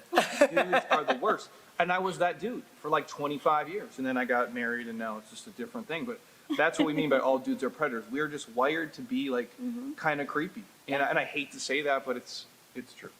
Dudes are the worst. And I was that dude for like 25 years. And then I got married, and now it's just a different thing. But that's what we mean by all dudes are predators. We're just wired to be like kind of creepy. And I hate to say that, but it's true.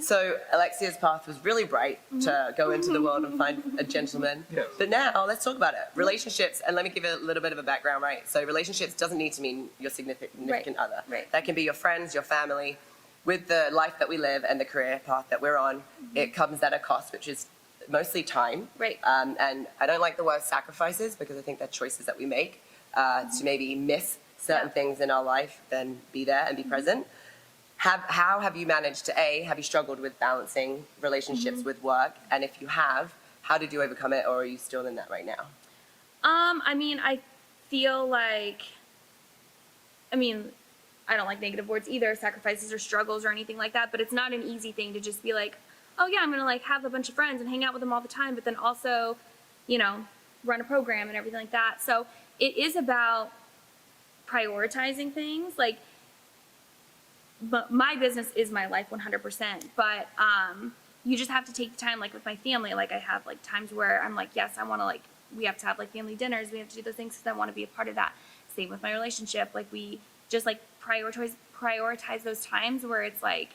So Alexia's path was really bright to go into the world and find a gentleman. Yes. But now let's talk about it. Relationships, and let me give you a little bit of a background, right? So relationships doesn't need to mean your significant other. Right. That can be your friends, your family. With the life that we live and the career path that we're on, it comes at a cost, which is mostly time. Right. And I don't like the word sacrifices because I think they're choices that we make to maybe miss certain things in our life, then be there and be present. How have you managed to, have you struggled with balancing relationships with work? And if you have, how did you overcome it, or are you still in that right now? I mean, I feel like, I don't like negative words either, sacrifices or struggles or anything like that, but it's not an easy thing to just be like, oh yeah, I'm gonna like have a bunch of friends and hang out with them all the time, but then also, you know, run a program and everything like that. So it is about prioritizing things. Like, but my business is my life 100%, but you just have to take the time, like with my family, like I have like times where I'm like, yes, I want to, like, we have to have like family dinners, we have to do those things because I want to be a part of that. Same with my relationship, like we just like prioritize those times where it's like,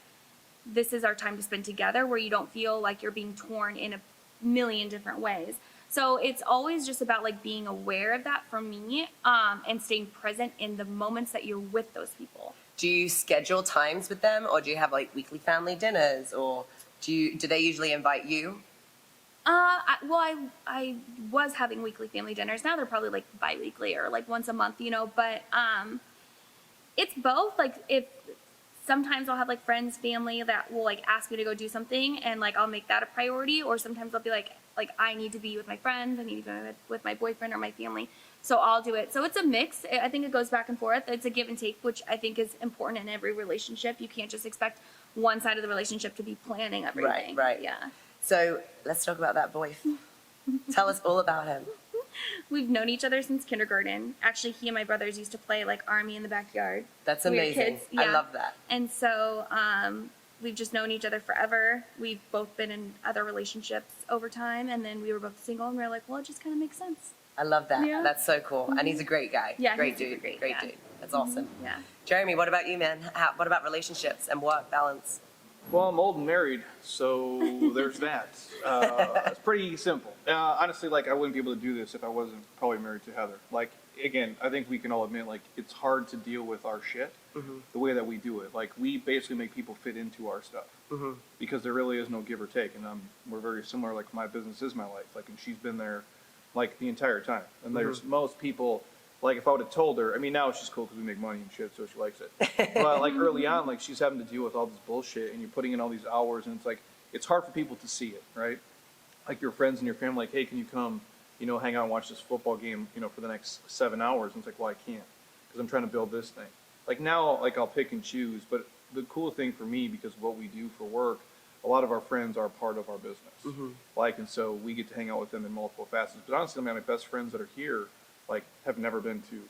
this is our time to spend together, where you don't feel like you're being torn in a million different ways. So it's always just about like being aware of that for me, and staying present in the moments that you're with those people. Do you schedule times with them, or do you have like weekly family dinners, or do they usually invite you? I was having weekly family dinners. Now they're probably like bi-weekly or like once a month, you know, but it's both. Like if sometimes I'll have like friends, family that will like ask me to go do something, and like I'll make that a priority, or sometimes I'll be like I need to be with my friends, I need to be with my boyfriend or my family, so I'll do it. So it's a mix. I think it goes back and forth. It's a give and take, which I think is important in every relationship. You can't just expect one side of the relationship to be planning everything. Right. Yeah. So let's talk about that boy. Tell us all about him. We've known each other since kindergarten. Actually, he and my brothers used to play like army in the backyard. That's We were amazing. kids, I yeah. love that. And so we've just known each other forever. We've both been in other relationships over time, and then we were both single, and we were like, well, it just kind of makes sense. I love that. Yeah. That's so cool. And he's a great guy. Yeah, great he's super dude. great, Great yeah. dude. That's awesome. Yeah. Jeremy, what about you, man? What about relationships and work balance? Well, I'm old and married, so there's that. It's pretty simple. Honestly, like, I wouldn't be able to do this if I wasn't probably married to Heather. Like, again, I think we can all admit, like, it's hard to deal with our shit the way that we do it. Like, we basically make people fit into our stuff because there really is no give or take. And we're very similar. Like, my business is my life. Like, and she's been there, like, the entire time. And there's most people... Like, if I would have told her, I mean, now she's cool because we make money and shit, so she likes it. But, like, early on, like, she's having to deal with all this bullshit, and you're putting in all these hours, and it's like, it's hard for people to see it, right? Like, your friends and your family, like, hey, can you come, you know, hang out and watch this football game, you know, for the next 7 hours? And it's like, well, I can't, because I'm trying to build this thing. Like, now, like, I'll pick and choose, but the cool thing for me, because of what we do for work, a lot of our friends are part of our business. Like, and so we get to hang out with them in multiple facets. But honestly, my best friends that are here, like, have never been to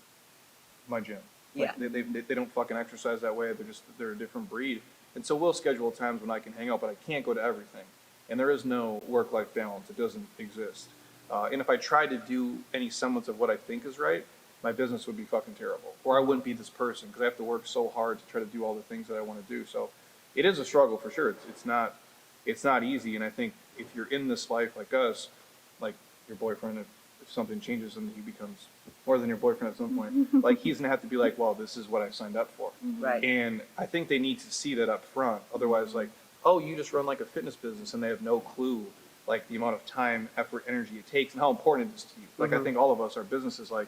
my gym. Like, Yeah. they don't fucking exercise that way. They're a different breed. And so we'll schedule times when I can hang out, but I can't go to everything. And there is no work-life balance. It doesn't exist. And if I tried to do any semblance of what I think is right, my business would be fucking terrible. Or I wouldn't be this person because I have to work so hard to try to do all the things that I want to do. So it is a struggle for sure. It's not easy. And I think if you're in this life like us, like your boyfriend, if something changes and he becomes more than your boyfriend at some point, like, he's gonna have to be like, well, this is what I signed up for. Right. And I think they need to see that up front. Otherwise, like, oh, you just run like a fitness business, and they have no clue, like, the amount of time, effort, energy it takes and how important it is to you. Like, I think all of us, our business is like,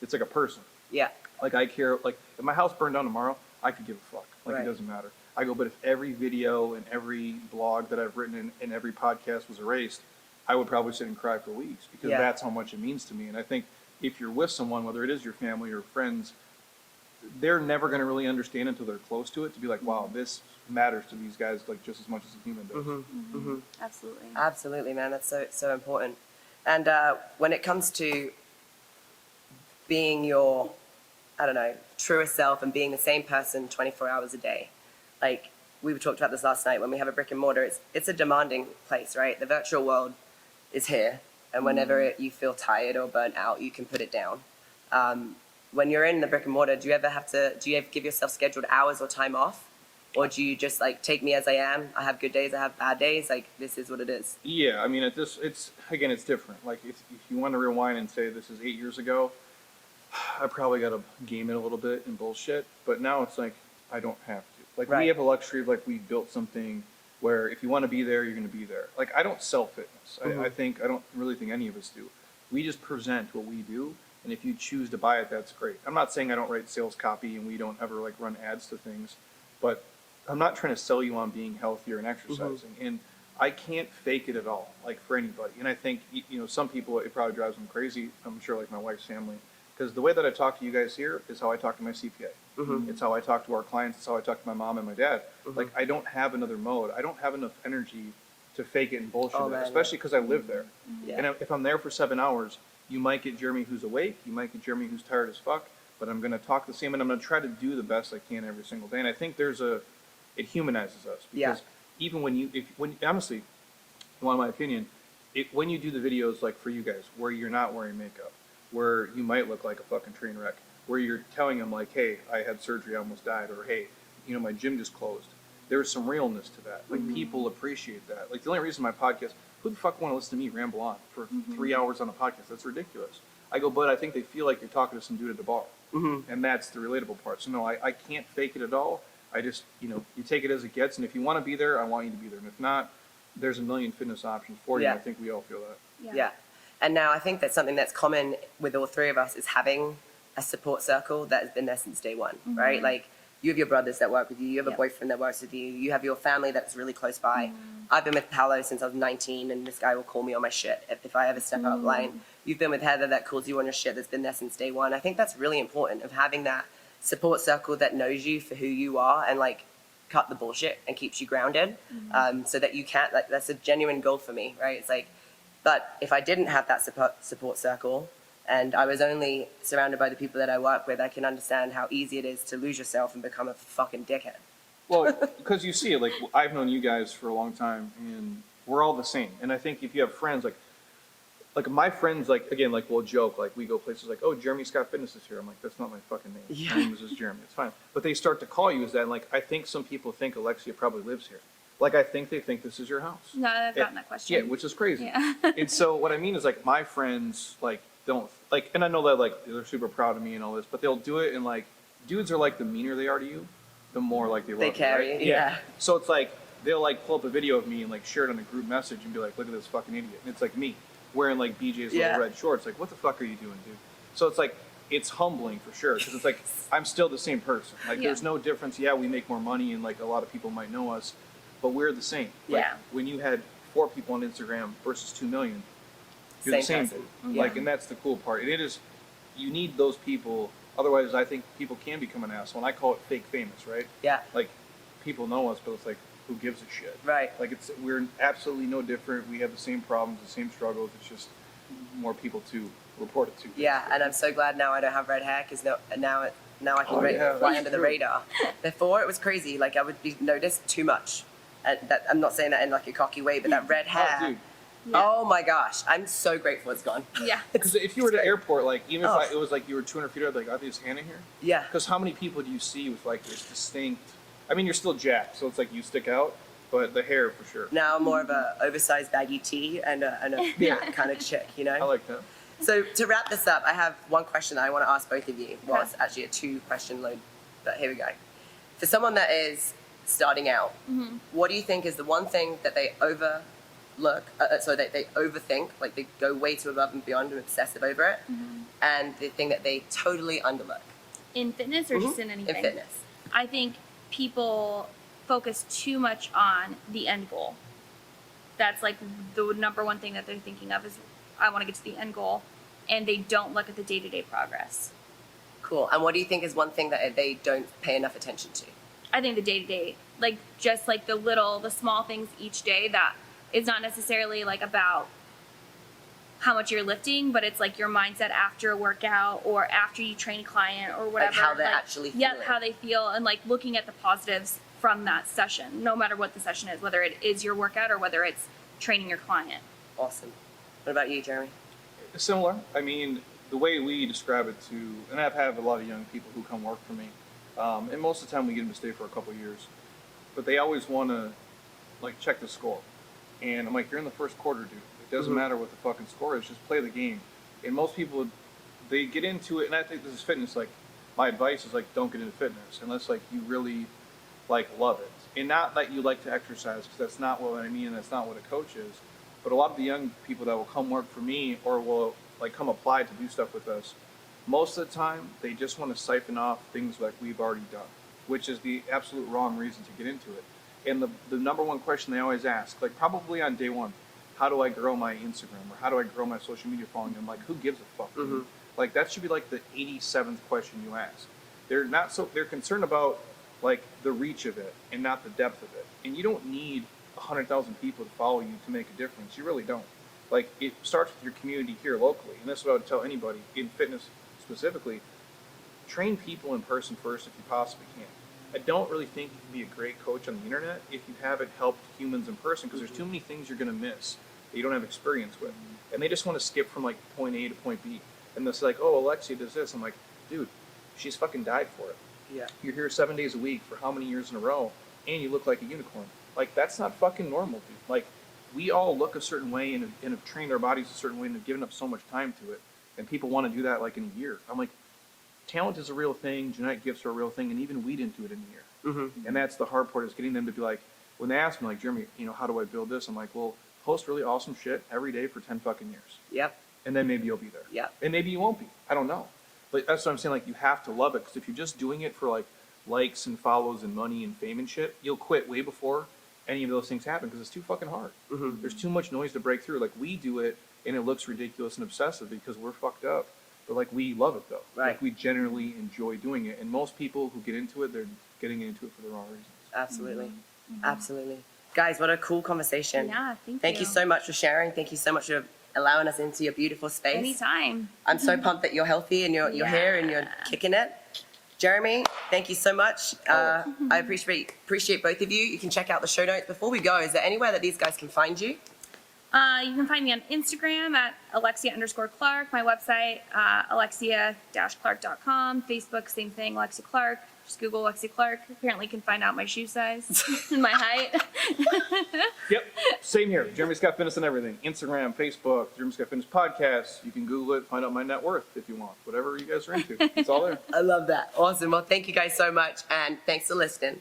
it's like a person. Yeah. Like, I care, like, if my house burned down tomorrow, I could give a fuck. Like, Right. It doesn't matter. I go, but if every video and every blog that I've written and every podcast was erased, I would probably sit and cry for weeks because Yeah. that's how much it means to me. And I think if you're with someone, whether it is your family or friends, they're never going to really understand until they're close to it to be like, wow, this matters to these guys like just as much as a human does. Absolutely. Absolutely, man. That's so important. And when it comes to being your, I don't know, truest self and being the same person 24 hours a day, like we talked about this last night, when we have a brick and mortar, it's a demanding place, right? The virtual world is here, and whenever you feel tired or burnt out, you can put it down. When you're in the brick and mortar, do you ever give yourself scheduled hours or time off? Or do you just like take me as I am? I have good days, I have bad days. Like, this is what it is. Yeah, I mean, it's different. Like, if you want to rewind and say this is 8 years ago, I probably got to game it a little bit and bullshit. But now it's like, I don't have to. Like, Right. we have a luxury of, like, we built something where if you want to be there, you're going to be there. Like, I don't sell fitness. I don't really think any of us do. We just present what we do. And if you choose to buy it, that's great. I'm not saying I don't write sales copy and we don't ever, like, run ads to things. But I'm not trying to sell you on being healthier and exercising. And I can't fake it at all, like, for anybody. And I think, you know, some people, it probably drives them crazy. I'm sure, like, my wife's family. Because the way that I talk to you guys here is how I talk to my CPA. It's how I talk to our clients. It's how I talk to my mom and my dad. Like, I don't have another mode. I don't have enough energy to fake it and bullshit it, especially because I live there. Yeah. And if I'm there for 7 hours, you might get Jeremy who's awake. You might get Jeremy who's tired as fuck. But I'm going to talk the same, and I'm going to try to do the best I can every single day. And I think it humanizes us. Because even when honestly, in my opinion, when you do the videos, like for you guys, where you're not wearing makeup, where you might look like a fucking train wreck, where you're telling them like, hey, I had surgery, I almost died, or hey, you know, my gym just closed. There's some realness to that. Like, people appreciate that. Like, the only reason my podcast, who the fuck want to listen to me ramble on for 3 hours on a podcast? That's ridiculous. I go, but I think they feel like you're talking to some dude at the bar. And that's the relatable part. So no, I can't fake it at all. I just, you take it as it gets. And if you want to be there, I want you to be there. And if not, there's a million fitness options for you. Yeah. And I think we all feel that. Yeah. And now I think that's something that's common with all three of us is having a support circle that has been there since day one, right? Like you have your brothers that work with you, you have a boyfriend that works with you, you have your family that's really close by. I've been with Paolo since I was 19 and this guy will call me on my shit if I ever step out of line. You've been with Heather that calls you on your shit that's been there since day one. I think that's really important of having that support circle that knows you for who you are and like cut the bullshit and keeps you grounded so that you can't, like that's a genuine goal for me, right? It's like, but if I didn't have that support circle and I was only surrounded by the people that I work with, I can understand how easy it is to lose yourself and become a fucking dickhead. Well, because you see it, like I've known you guys for a long time and we're all the same. And I think if you have friends, like my friends, like, again, like we'll joke, like we go places like, oh, Jeremy Scott Fitness is here. I'm like, that's not my fucking name. Yeah. My name is just Jeremy. It's fine. But they start to call you as that. And like, I think some people think Alexia probably lives here. Like, I think they think this is your house. No, I've gotten that question. Yeah, which is crazy. Yeah. And so what I mean is like my friends, like, don't, like, and I know that like they're super proud of me and all this, but they'll do it and like, dudes are like the meaner they are to you, the more like they love you, carry right? you, yeah. So it's like, they'll like pull up a video of me and like share it on a group message and be like, look at this fucking idiot. And it's like me wearing like BJ's little red shorts. Like, what the fuck are you doing, dude? So it's like, it's humbling for sure. Cause it's like, I'm still the same person. Like there's no difference. Yeah, we make more money and like a lot of people might know us, but we're the same. Like, when you had 4 people on Instagram versus 2 million, you're the same dude. Like, and that's the cool part. And it is, you need those people. Otherwise, I think people can become an asshole. And I call it fake famous, right? Yeah. Like, people know us, but it's like, who gives a shit? Right. Like, we're absolutely no different. We have the same problems, the same struggles. It's just more people to report it to. Yeah, and I'm so glad now I don't have red hair because now I can fly under the radar. Before it was crazy. Like I would be noticed too much. And I'm not saying that in like a cocky way, but that red hair. Oh, dude. Oh my gosh, I'm so grateful it's gone. Yeah. Because if you were at the airport, like, even if it was like you were 200 feet away, I'd be like, I think it's Hannah here. Yeah. Because how many people do you see with like this distinct, I mean, you're still jacked, so it's like you stick out, but the hair for sure. Now I'm more of a oversized baggy tee and a fat kind of chick, you know? I like that. So to wrap this up, I have one question that I want to ask both of you. Well, it's actually a 2-question load, but here we go. For someone that is starting out, what do you think is the one thing that they they overthink, like they go way too above and beyond and obsessive over it, and the thing that they totally underlook? In fitness or just in anything? In fitness. I think people focus too much on the end goal. That's like the number one thing that they're thinking of is, I want to get to the end goal, and they don't look at the day-to-day progress. Cool. And what do you think is one thing that they don't pay enough attention to? I think the day-to-day, like just like the small things each day that is not necessarily like about how much you're lifting, but it's like your mindset after a workout or after you train a client or whatever. Like how they're actually feeling. Yeah, how they feel, and like looking at the positives from that session, no matter what the session is, whether it is your workout or whether it's training your client. Awesome. What about you, Jeremy? Similar. I mean, the way we describe it to, and I've had a lot of young people who come work for me, and most of the time we get them to stay for a couple of years, but they always want to like check the score. And I'm like, you're in the first quarter, dude. It doesn't matter what the fucking score is, just play the game. And most people, they get into it, and I think this is fitness, like, my advice is like, don't get into fitness unless like you really like love it. And not that you like to exercise, because that's not what I mean, and that's not what a coach is. But a lot of the young people that will come work for me or will like come apply to do stuff with us, most of the time, they just want to siphon off things like we've already done, which is the absolute wrong reason to get into it. And the number one question they always ask, like probably on day one, how do I grow my Instagram or how do I grow my social media following? I'm like, who gives a fuck? Like that should be like the 87th question you ask. They're concerned about like the reach of it and not the depth of it. And you don't need 100,000 people to follow you to make a difference. You really don't. Like it starts with your community here locally. And that's what I would tell anybody in fitness specifically. Train people in person first if you possibly can. I don't really think you can be a great coach on the internet if you haven't helped humans in person, because there's too many things you're going to miss that you don't have experience with. And they just want to skip from like point A to point B. And they'll say like, oh, Alexia does this. I'm like, dude, she's fucking died for it. Yeah. You're here 7 days a week for how many years in a row, and you look like a unicorn. Like, that's not fucking normal, dude. Like, we all look a certain way and have trained our bodies a certain way and have given up so much time to it. And people want to do that like in a year. I'm like, talent is a real thing, genetic gifts are a real thing, and even we didn't do it in a year. And that's the hard part, is getting them to be like, when they ask me like, Jeremy, you know, how do I build this? I'm like, well, post really awesome shit every day for 10 fucking years. Yep. And then maybe you'll be there. Yep. And maybe you won't be. I don't know. But that's what I'm saying. Like, you have to love it, because if you're just doing it for like likes and follows and money and fame and shit, you'll quit way before any of those things happen, because it's too fucking hard. There's too much noise to break through. Like, we do it and it looks ridiculous and obsessive because we're fucked up. But like, we love it though. Right. Like, we generally enjoy doing it. And most people who get into it, they're getting into it for the wrong reasons. Absolutely. Absolutely. Guys, what a cool conversation. Yeah, Thank you so much for sharing. Thank you so much for allowing us into your beautiful space. Anytime. I'm so pumped that you're healthy and you're here and you're kicking it. Jeremy, thank you so much. I appreciate both of you. You can check out the show notes. Before we go, is there anywhere that these guys can find you? You can find me on Instagram at Alexia_Clark, my website, Alexia-Clark.com, Facebook, same thing, Alexia Clark. Just Google Alexia Clark. Apparently can find out my shoe size and my height. Yep, same here. Jeremy Scott Fitness and everything. Instagram, Facebook, Jeremy Scott Fitness podcast. You can Google it, find out my net worth if you want. Whatever you guys are into. It's all there. I love that. Awesome. Well, thank you guys so much, and thanks for listening.